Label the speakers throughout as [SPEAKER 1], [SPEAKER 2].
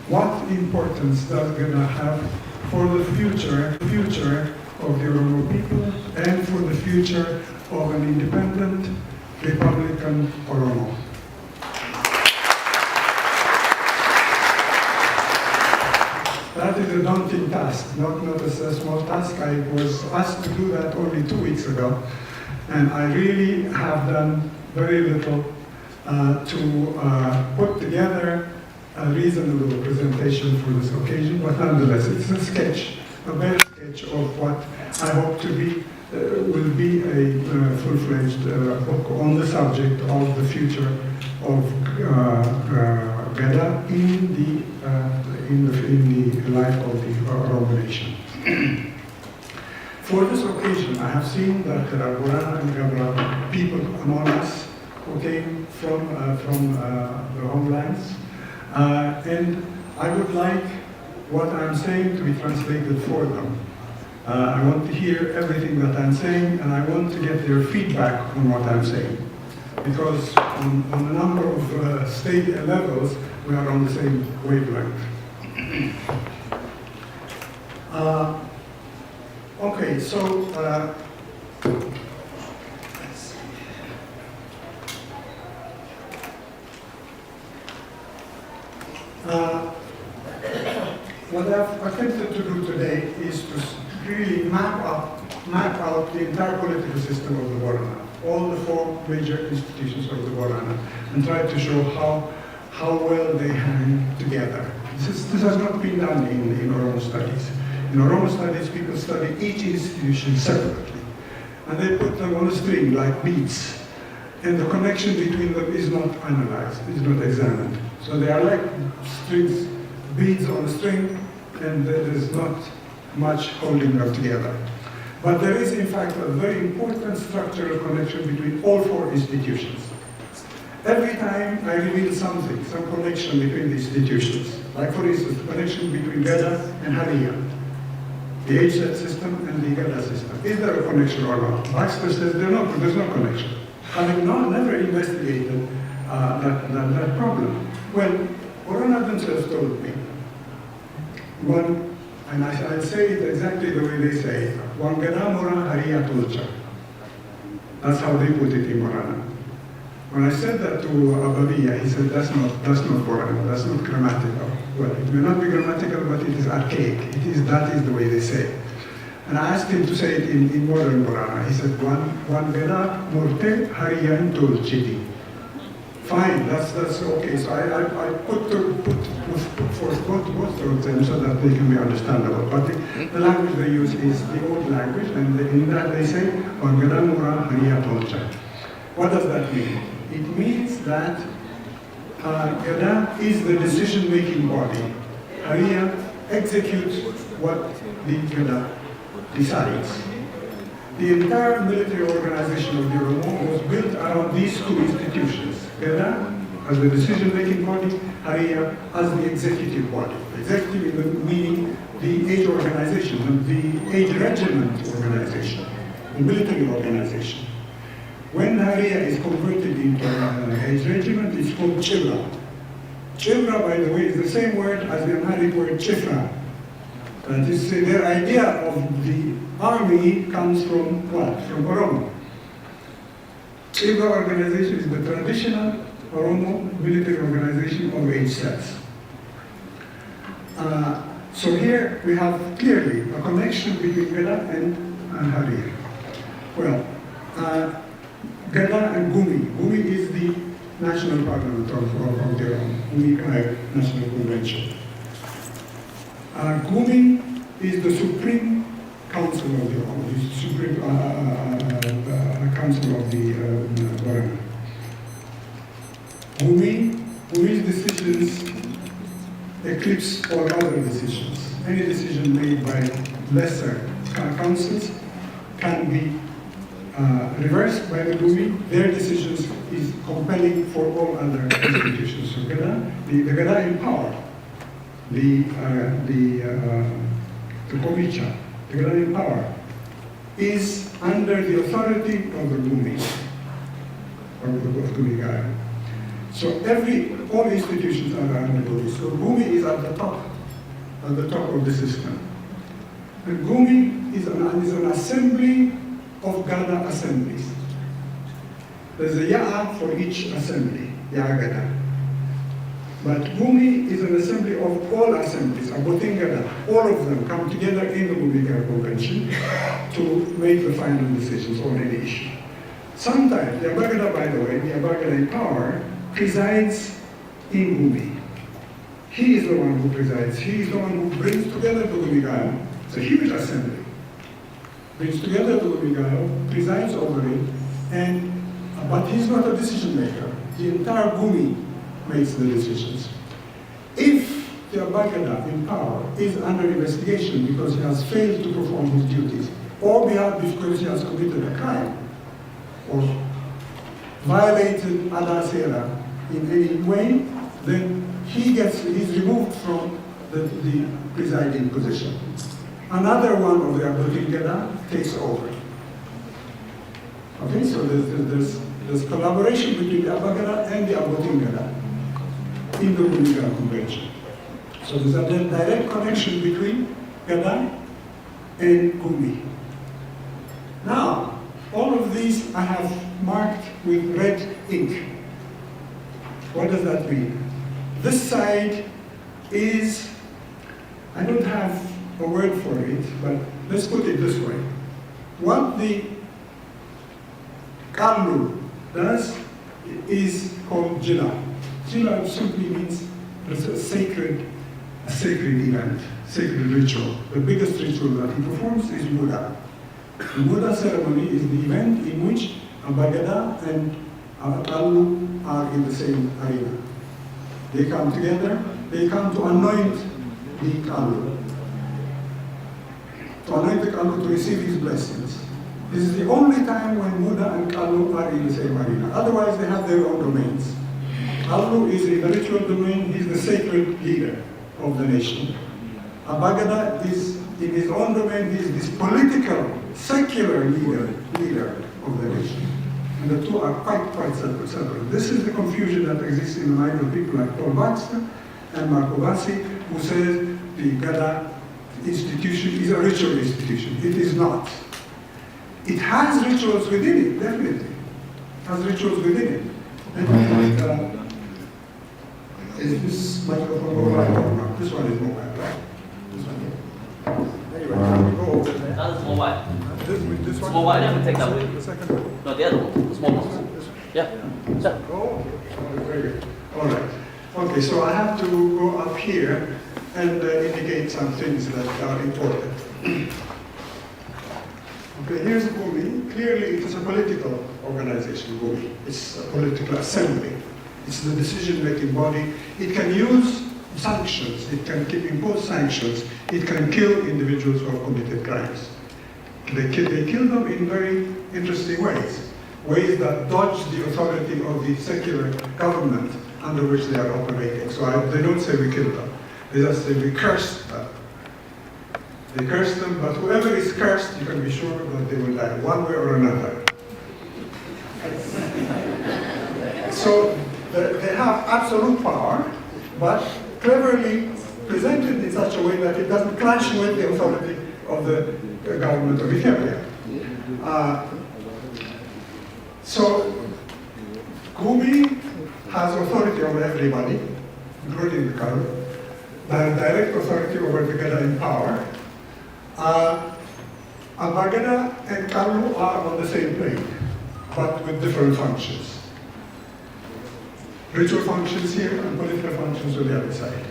[SPEAKER 1] what importance does Geda have for the future of the Oromo people and for the future of an independent Republican Oromo. That is a daunting task, not a small task. I was asked to do that only 2 weeks ago, and I really have done very little to put together a reasonable presentation for this occasion, but nonetheless, it's a sketch, a bare sketch of what I hope to be, will be a full-fledged book on the subject of the future of Geda in the life of the Oromo nation. For this occasion, I have seen that there are Borana and Gabra people among us who came from the homelands. And I would like what I'm saying to be translated for them. I want to hear everything that I'm saying, and I want to get their feedback on what I'm saying. Because on a number of state levels, we are on the same wavelength. Okay, so what I've attempted to do today is to really map out the entire political system of the Borana, all the 4 major institutions of the Borana, and try to show how well they hang together. This has not been done in Oromo studies. In Oromo studies, people study each institution separately, and they put them on a string like beads, and the connection between them is not analyzed, is not examined. So they are like strings, beads on a string, and there is not much holding them together. But there is, in fact, a very important structural connection between all 4 institutions. Every time I reveal something, some connection between the institutions, like for instance, the connection between Geda and Hariya, the HZ system and the Geda system. Is there a connection or not? Baxter says there's no connection. Having never investigated that problem. Well, Borana themselves told me, and I'll say it exactly the way they say it, Wan Geda Mora Hariya Tulcha. That's how they put it in Borana. When I said that to Abaviya, he said, that's not Borana, that's not grammatical. Well, it may not be grammatical, but it is archaic. That is the way they say it. And I asked him to say it in modern Borana. He said, Wan Geda Morte Hariya Tulchiti. Fine, that's okay. So I put forth both of them so that they can be understandable. But the language they use is the old language, and in that they say, Wan Geda Mora Hariya Tulcha. What does that mean? It means that Geda is the decision-making body. Hariya executes what the Geda decides. The entire military organization of the Oromo was built around these 2 institutions. Geda as the decision-making body, Hariya as the executive body. Executive meaning the age organization, the age regiment organization, the military organization. When Hariya is converted into an age regiment, it's called Chivra. Chivra, by the way, is the same word as the Amharic word Chifra. That is, their idea of the army comes from what? From Oromo. Chivra organization is the traditional Oromo military organization of age sets. So here we have clearly a connection between Geda and Hariya. Well, Geda and Gumi. Gumi is the national parliament of the Oromo, Gumi National Convention. Gumi is the supreme council of the Oromo, the supreme council of the Borana. Gumi's decisions eclipse all other decisions. Any decision made by lesser councils can be reversed by the Gumi. Their decisions is compelling for all other institutions. So Geda, the Geda in power, the Komicha, the Geda in power, is under the authority of the Gumi, of the Gumi guy. So every all institutions are under Gumi. So Gumi is at the top of the system. And Gumi is an assembly of Geda assemblies. There's a Ya'a for each assembly, Ya'a Geda. But Gumi is an assembly of all assemblies, Abotin Geda. All of them come together in the Gumi Geda Convention to make the final decisions on any issue. Sometimes, the Abagada, by the way, the Abagada in power, presides in Gumi. He is the one who presides. He is the one who brings together the Gumi Gaya. It's a huge assembly. Brings together the Gumi Gaya, presides over it, but he's not a decision maker. The entire Gumi makes the decisions. If the Abagada in power is under investigation because he has failed to perform his duties, or because he has committed a crime, or violated Ada Sera in any way, then he's removed from the presiding position. Another one of the Abotin Geda takes over. Okay, so there's collaboration between the Abagada and the Abotin Geda in the Gumi Geda Convention. So there's a direct connection between Geda and Gumi. Now, all of these I have marked with red ink. What does that mean? This side is, I don't have a word for it, but let's put it this way. What the Kallu does is called Geda. Geda simply means it's a sacred event, sacred ritual. The biggest ritual that he performs is Muda. The Muda ceremony is the event in which Abagada and Kallu are in the same arena. They come together, they come to anoint the Kallu. To anoint the Kallu to receive his blessings. This is the only time when Muda and Kallu are in the same arena. Otherwise, they have their own domains. Kallu is in the ritual domain, he's the sacred leader of the nation. Abagada is in his own domain, he's this political, secular leader of the nation. And the two are quite separate. This is the confusion that exists in the mind of people like Paul Baxter and Marco Bassi, who says the Geda institution is a ritual institution. It is not. It has rituals within it, definitely. It has rituals within it. And is this microphone mobile or not? This one is mobile, right? This one. Anyway, we go over there.
[SPEAKER 2] That is mobile.
[SPEAKER 1] This one?
[SPEAKER 2] Mobile, never take that with you.
[SPEAKER 1] The second one?
[SPEAKER 2] No, the other one, the small one. Yeah. Sir.
[SPEAKER 1] Oh, very good. All right. Okay, so I have to go up here and indicate some things that are important. Okay, here's Gumi. Clearly, it is a political organization, Gumi. It's a political assembly. It's the decision-making body. It can use sanctions. It can impose sanctions. It can kill individuals who have committed crimes. They kill them in very interesting ways that dodge the authority of the secular government under which they are operating. So they don't say we kill them. They just say we curse them. They curse them, but whoever is cursed, you can be sure that they will die, one way or another. So they have absolute power, but cleverly presented in such a way that it doesn't clash with the authority of the government of Ethiopia. So Gumi has authority over everybody, including the Kallu. They have direct authority over the Geda in power. Abagada and Kallu are on the same plane, but with different functions. Ritual functions here and political functions on the other side.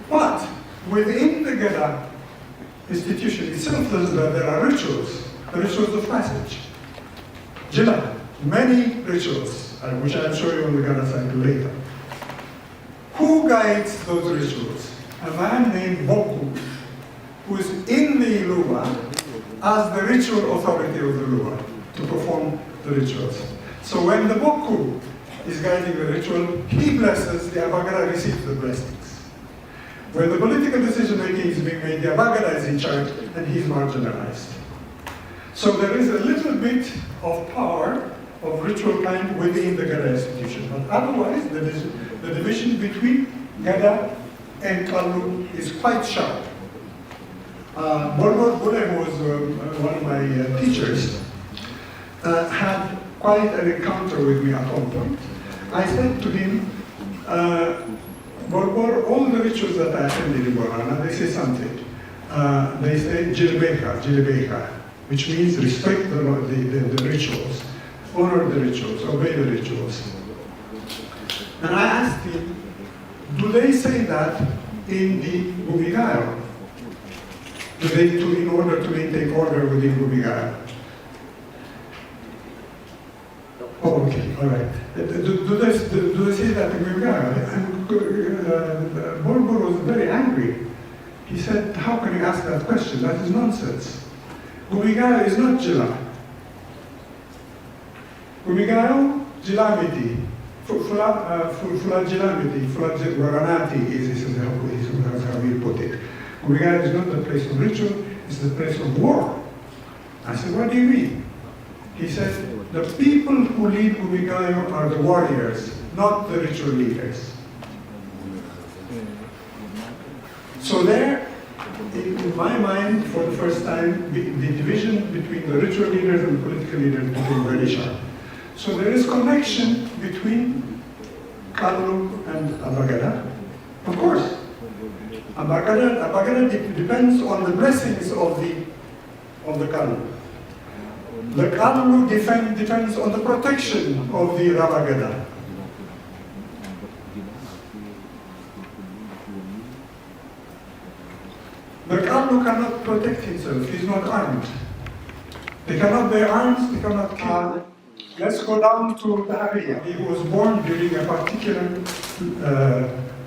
[SPEAKER 1] But within the Geda institution itself, there are rituals, the rituals of passage. Geda, many rituals, which I'll show you on the Geda cycle later. Who guides those rituals? A man named Boku, who is in the Lua as the ritual authority of the Lua to perform the rituals. So when the Boku is guiding the ritual, he blesses, the Abagada receives the blessings. When the political decision making is being made, the Abagada is in charge and he's marginalized. So there is a little bit of power of ritual kind within the Geda institution, but otherwise the division between Geda and Kallu is quite sharp. Borbor Bule, who was one of my teachers, had quite an encounter with me at one point. I said to him, Borbor, all the rituals that I attended in Borana, they say something. They say Jilbeha, which means respect the rituals, honor the rituals, obey the rituals. And I asked him, do they say that in the Bumigayo? In order to maintain order within Bumigayo? Oh, okay, all right. Do they say that in Bumigayo? And Borbor was very angry. He said, how can you ask that question? That is nonsense. Bumigayo is not Jila. Bumigayo, Jilamiti. Fula Jilamiti, Fula Guaranati is how we put it. Bumigayo is not the place of ritual, it's the place of war. I said, what do you mean? He said, the people who lead Bumigayo are the warriors, not the ritual leaders. So there, in my mind, for the first time, the division between the ritual leaders and the political leaders became very sharp. So there is connection between Kallu and Abagada. Of course, Abagada depends on the blessings of the Kallu. The Kallu depends on the protection of the Rabagada. The Kallu cannot protect himself, he's not armed. They cannot bear arms, they cannot kill. Let's go down to the Hariya. He was born during a particular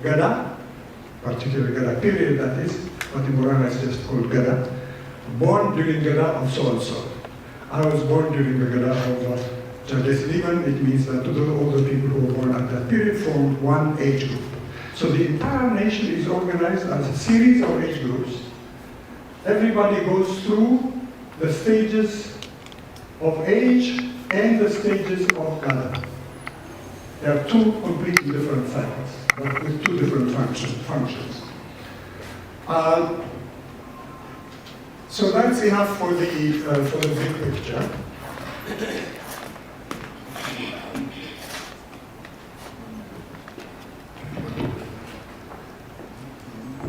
[SPEAKER 1] Geda period, that is, what in Borana is just called Geda. Born during Geda of so-and-so. I was born during the Geda of Jades Liman. It means that all the people who were born at that period formed one age group. So the entire nation is organized as a series of age groups. Everybody goes through the stages of age and the stages of Geda. There are two completely different cycles, but with two different functions. So that's enough for the big picture.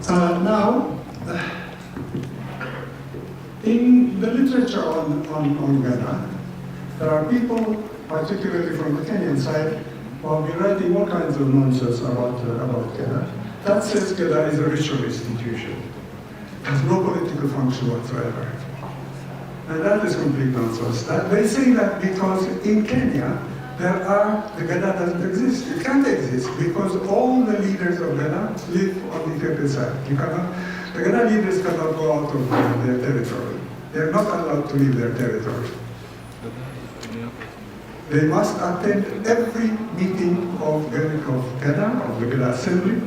[SPEAKER 1] Now, in the literature on Geda, there are people, particularly from the Kenyan side, who have been writing all kinds of nonsense about Geda. That says Geda is a ritual institution. It has no political function whatsoever. And that is complete nonsense. They say that because in Kenya, the Geda doesn't exist. It can't exist because all the leaders of Geda live on the Ethiopian side. The Geda leaders cannot go out of their territory. They're not allowed to leave their territory. They must attend every meeting of Geda, of the Geda Assembly.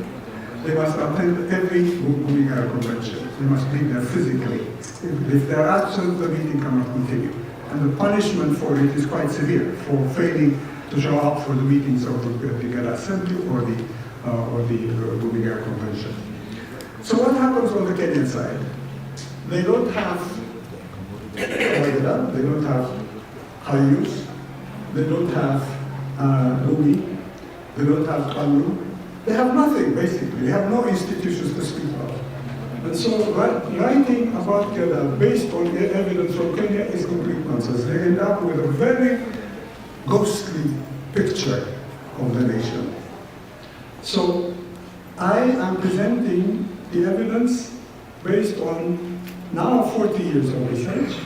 [SPEAKER 1] They must attend every Bumigayo convention. They must be there physically. If they're absent, the meeting cannot continue. And the punishment for it is quite severe, for failing to show up for the meetings of the Geda Assembly or the Bumigayo convention. So what happens on the Kenyan side? They don't have Geda, they don't have Hayus, they don't have Bumi, they don't have Kallu. They have nothing, basically. They have no institutions to speak of. And so writing about Geda based on evidence from Kenya is complete nonsense. They end up with a very ghostly picture of the nation. So I am presenting the evidence based on now 40 years of research.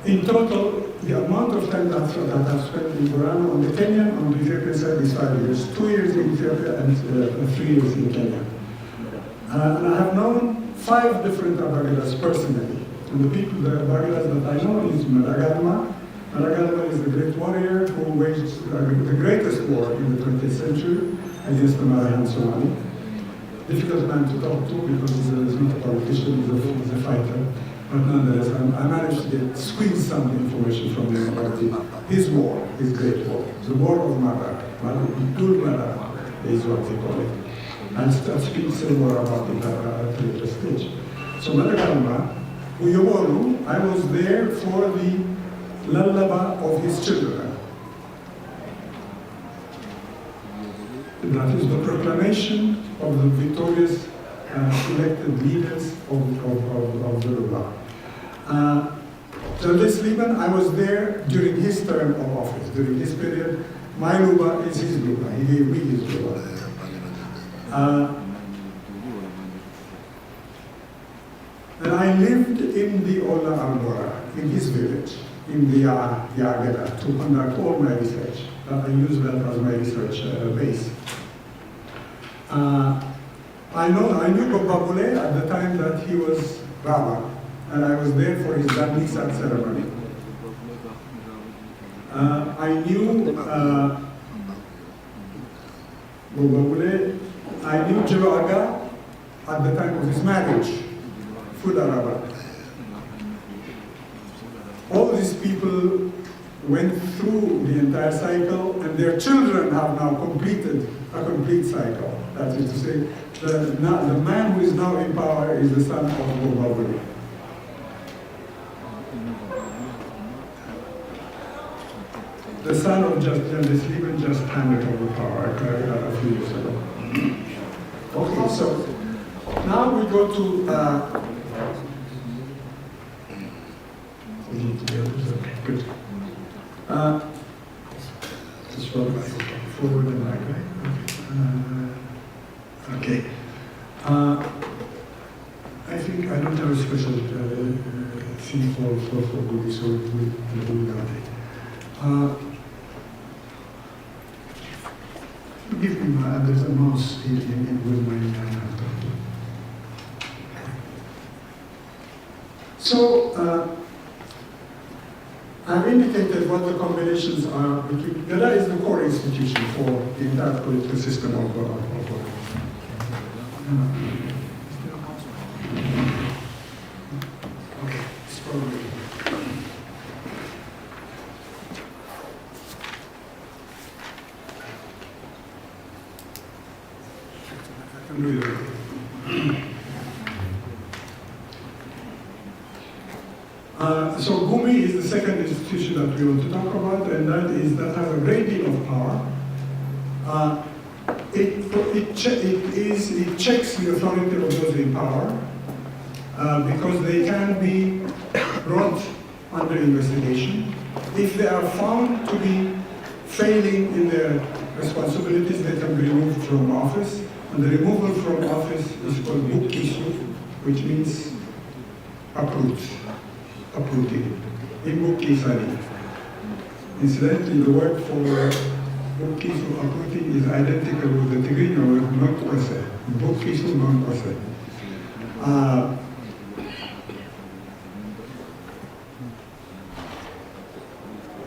[SPEAKER 1] In total, the amount of time that I've spent in Borana on the Kenyan, on the Ethiopian side is 5 years. 2 years in Ethiopia and 3 years in Kenya. And I have known 5 different Abagadas personally. And the Abagadas that I know is Maragadma. Maragadma is the great warrior who waged the greatest war in the 20th century against the Marahan Somali. Difficult man to talk to because he's not a politician, he's a fighter. But nonetheless, I managed to squeeze some information from him about his war, his great war, the war of Mara, is what they call it. I'll speak some more about it at a later stage. So Madagalma, Uyobolu, I was there for the lullaby of his children. That is the proclamation of the victorious elected leaders of the Luba. Justice Liban, I was there during his term of office, during his period. My Luba is his Luba. He gave me his Luba. And I lived in the Ola Albora, in his village, in the Geda, to conduct all my research. I use that as my research base. I knew Babule at the time that he was Rama, and I was there for his Danisak ceremony. I knew Babule, I knew Jivaga at the time of his marriage, Fudaraba. All these people went through the entire cycle, and their children have now completed a complete cycle. That is to say, the man who is now in power is the son of Babule. The son of Justice Liban just handed over power a few years ago. Okay, so now we go to good. Just forward and back, right? Okay. I think I don't have a special thing for Budi, so we'll do that. Give me there's a mouse here with my laptop. So, I've indicated what the combinations are between. Geda is the core institution for the entire political system of okay, it's probably. I can do it. So Gumi is the second institution that we want to talk about, and that has a great deal of power. It checks the authority of those in power because they can be brought under investigation. If they are found to be failing in their responsibilities, they can be removed from office. And the removal from office is called Bukisu, which means uprooting. In Bukisari. Incidentally, the word for Bukisu uprooting is identical with the Tigrinya word non-kwase. Bukisu non-kwase.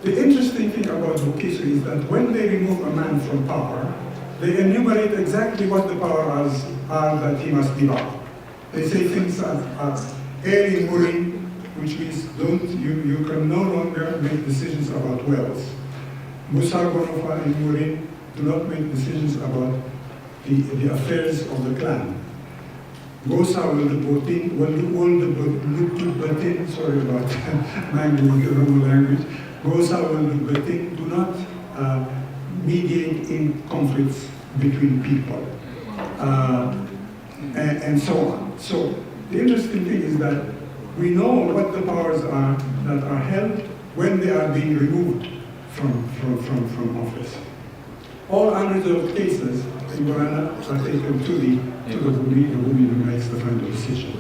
[SPEAKER 1] The interesting thing about Bukisu is that when they remove a man from power, they enumerate exactly what the powers are that he must give up. They say things as Eri Muri, which means you can no longer make decisions about wells. Musa Gonofa and Murin do not make decisions about the affairs of the clan. Gosa will sorry about my Oromo language. Gosa will do not mediate in conflicts between people, and so on. So the interesting thing is that we know what the powers are that are held when they are being removed from office. All unresolved cases in Borana are taken to the Gumi who makes the final decision.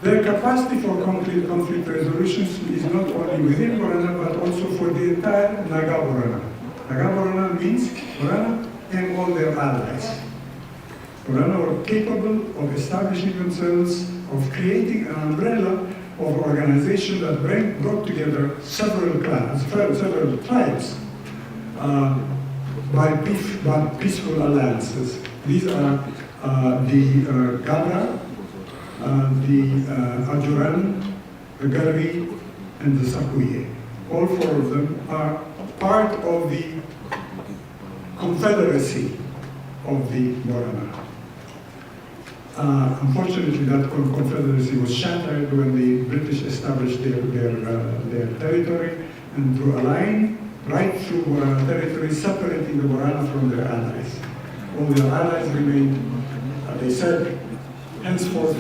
[SPEAKER 1] Their capacity for conflict resolutions is not only within Borana, but also for the entire Naga Borana. Naga Borana means Borana and all their allies. Borana were capable of establishing themselves, of creating an umbrella of organization that brought together several clans, several tribes, by peaceful alliances. These are the Gabra, the Ajuran, the Gari, and the Sakuye. all four of them, are part of the confederacy of the Borana. Unfortunately, that confederacy was shattered when the British established their territory, and drew a line right through Borana territory, separating the Borana from their allies. All their allies remained, they said, henceforth,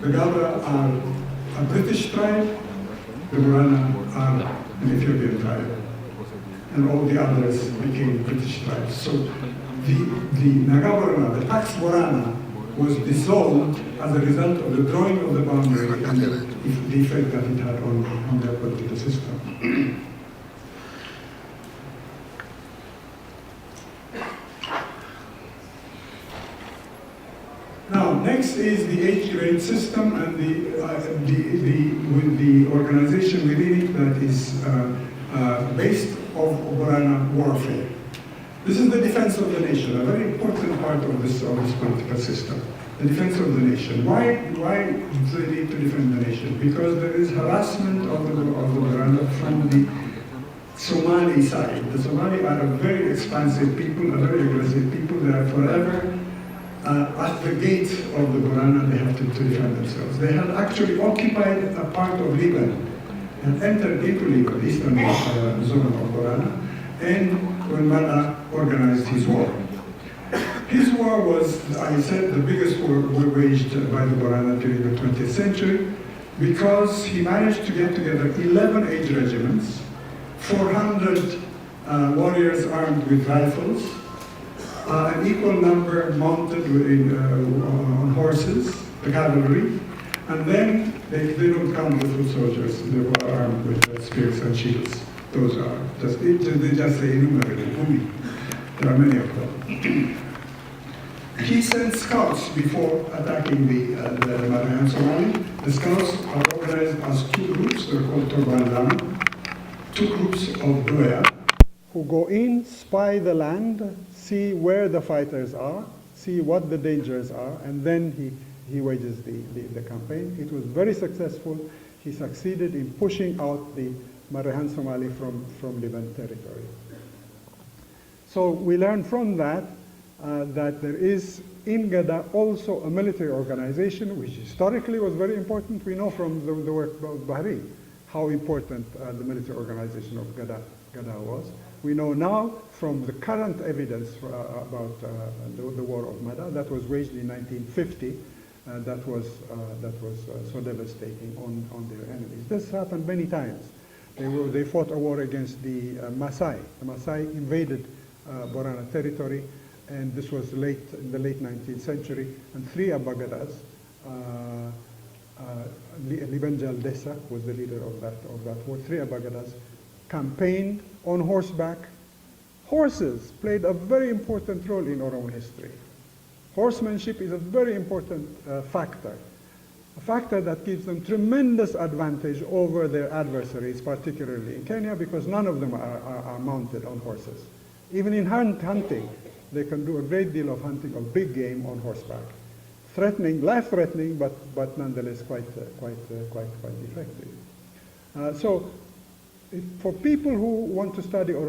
[SPEAKER 1] the Geda are a British tribe, the Borana are an Ethiopian tribe, and all the others became British tribes. So the Nagaborana, the Pax Borana, was dissolved as a result of the drawing of the boundary and the effect that it had on their political system. Now, next is the age-grade system and with the organization within it that is based on Borana warfare. This is the defense of the nation, a very important part of this political system. The defense of the nation. Why do they need to defend the nation? Because there is harassment of the Borana from the Somali side. The Somali are a very expansive people, a very aggressive people. They are forever at the gate of the Borana. They have to defend themselves. They had actually occupied a part of Lebanon and entered into Lebanon, the eastern zone of Borana, and when Mada organized his war. His war was, I said, the biggest war waged by the Borana during the 20th century, because he managed to get together 11 age regiments, 400 warriors armed with rifles, an equal number mounted on horses, the cavalry, and then they don't count the foot soldiers, they were armed with spears and shields. Those are they just say enumerated. There are many of them. He sent scouts before attacking the Marayan Somali. The scouts are organized as two groups. They're called Turban, two groups of Doya, who go in, spy the land, see where the fighters are, see what the dangers are, and then he wages the campaign. It was very successful. He succeeded in pushing out the Marayan Somali from Lebanon territory. So we learned from that that there is in Geda also a military organization, which historically was very important. We know from the work of Bahri how important the military organization of Geda was. We know now from the current evidence about the war of Mada that was waged in 1950, that was so devastating on their enemies. This happened many times. They fought a war against the Maasai. The Maasai invaded Borana territory, and this was in the late 19th century, and three Abagadas, Libanjal Desa was the leader of that war, three Abagadas campaigned on horseback. Horses played a very important role in Oromo history. Horsemanship is a very important factor. A factor that gives them tremendous advantage over their adversaries, particularly in Kenya, because none of them are mounted on horses. Even in hunting, they can do a great deal of hunting of big game on horseback. Threatening, life-threatening, but nonetheless quite effective. So, for people who want to study Oromo,